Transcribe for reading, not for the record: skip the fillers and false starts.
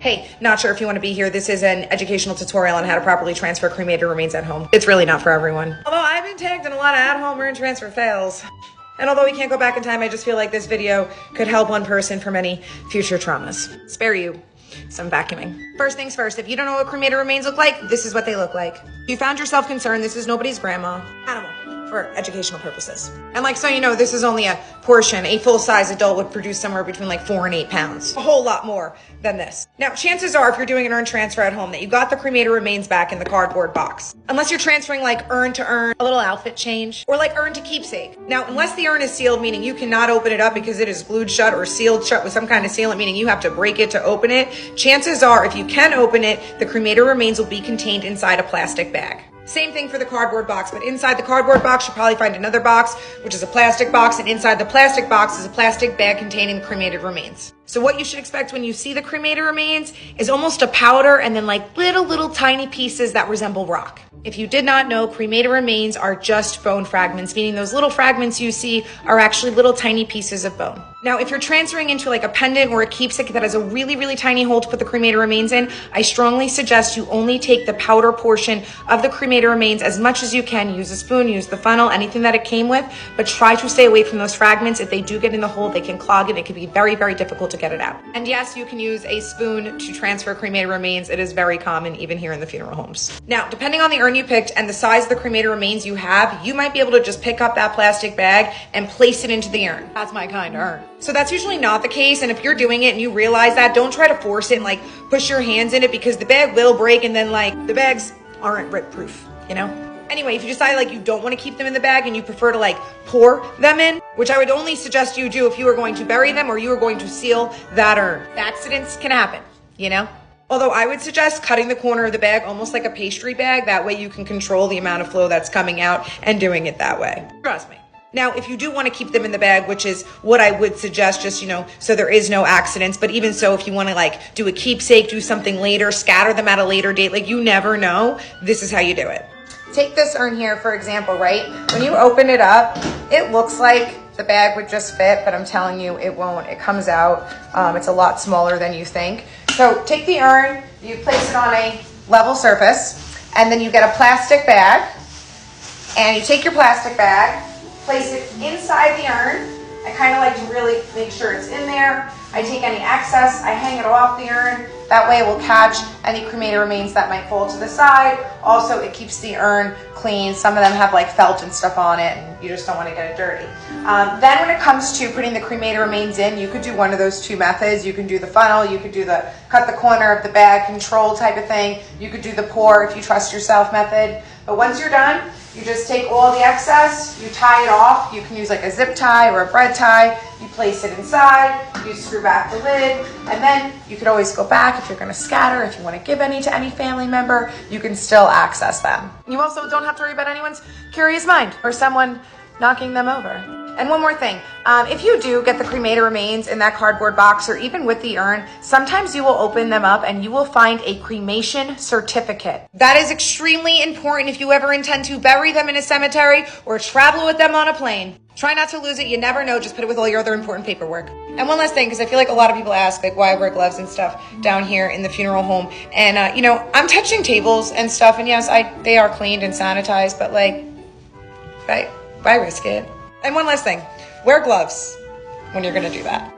Hey, not sure if you want to be here. This is an educational tutorial on how to properly transfer cremated remains at home. It's really not for everyone. Although I've been tagged in a lot of at-home urn transfer fails. And although we can't go back in time, I just feel like this video could help one person from any future traumas. Spare you some vacuuming. First things first, if you don't know what cremated remains look like, this is what they look like. If you found yourself concerned, this is nobody's grandma. Animal. For educational purposes. And like, so you know, this is only a portion. A full-size adult would produce somewhere between like 4 and 8 pounds. A whole lot more than this. Now, chances are, if you're doing an urn transfer at home, that you got the cremated remains back in the cardboard box. Unless you're transferring like urn to urn, a little outfit change, or like urn to keepsake. Now, unless the urn is sealed, meaning you cannot open it up because it is glued shut or sealed shut with some kind of sealant, meaning you have to break it to open it, chances are, if you can open it, the cremated remains will be contained inside a plastic bag. Same thing for the cardboard box, but inside the cardboard box, you'll probably find another box, which is a plastic box, and inside the plastic box is a plastic bag containing cremated remains. So what you should expect when you see the cremated remains is almost a powder and then like little tiny pieces that resemble rock. If you did not know, cremated remains are just bone fragments, meaning those little fragments you see are actually little tiny pieces of bone. Now, if you're transferring into like a pendant or a keepsake that has a really tiny hole to put the cremated remains in, I strongly suggest you only take the powder portion of the cremated remains as much as you can. Use a spoon, use the funnel, anything that it came with, but try to stay away from those fragments. If they do get in the hole, they can clog it. It can be very difficult to get it out. And yes, you can use a spoon to transfer cremated remains. It is very common, even here in the funeral homes. Now, depending on the urn you picked and the size of the cremated remains you have, you might be able to just pick up that plastic bag and place it into the urn. That's my kind of urn. So that's usually not the case, and if you're doing it and you realize that, don't try to force it and like push your hands in it, because the bag will break, and then like the bags aren't rip proof, you know? Anyway, if you decide like you don't want to keep them in the bag and you prefer to like pour them in, which I would only suggest you do if you are going to bury them or you are going to seal that urn. Accidents can happen, you know? Although I would suggest cutting the corner of the bag almost like a pastry bag. That way you can control the amount of flow that's coming out and doing it that way. Trust me. Now, if you do want to keep them in the bag, which is what I would suggest, just, you know, so there is no accidents, but even so, if you want to like do a keepsake, do something later, scatter them at a later date, like you never know, this is how you do it. Take this urn here, for example, right? When you open it up, it looks like the bag would just fit, but I'm telling you, it won't. It comes out. It's a lot smaller than you think. So take the urn, you place it on a level surface, and then you get a plastic bag, and you take your plastic bag, place it inside the urn. I kind of like to really make sure it's in there. I take any excess, I hang it off the urn. That way it will catch any cremated remains that might fall to the side. Also, it keeps the urn clean. Some of them have like felt and stuff on it, and you just don't want to get it dirty. Then when it comes to putting the cremated remains in, you could do one of those two methods. You can do the funnel, you could do the cut the corner of the bag control type of thing. You could do the pour if you trust yourself method. But once you're done, you just take all the excess, you tie it off. You can use like a zip tie or a bread tie. You place it inside, you screw back the lid, and then you could always go back if you're going to scatter. If you want to give any to any family member, you can still access them. You also don't have to worry about anyone's curious mind or someone knocking them over. And one more thing, if you do get the cremated remains in that cardboard box or even with the urn, sometimes you will open them up and you will find a cremation certificate. That is extremely important if you ever intend to bury them in a cemetery or travel with them on a plane. Try not to lose it. You never know. Just put it with all your other important paperwork. And one last thing, because I feel like a lot of people ask like why I wear gloves and stuff down here in the funeral home. And, you know, I'm touching tables and stuff. And yes, they are cleaned and sanitized, but like, why risk it? And one last thing, wear gloves when you're going to do that.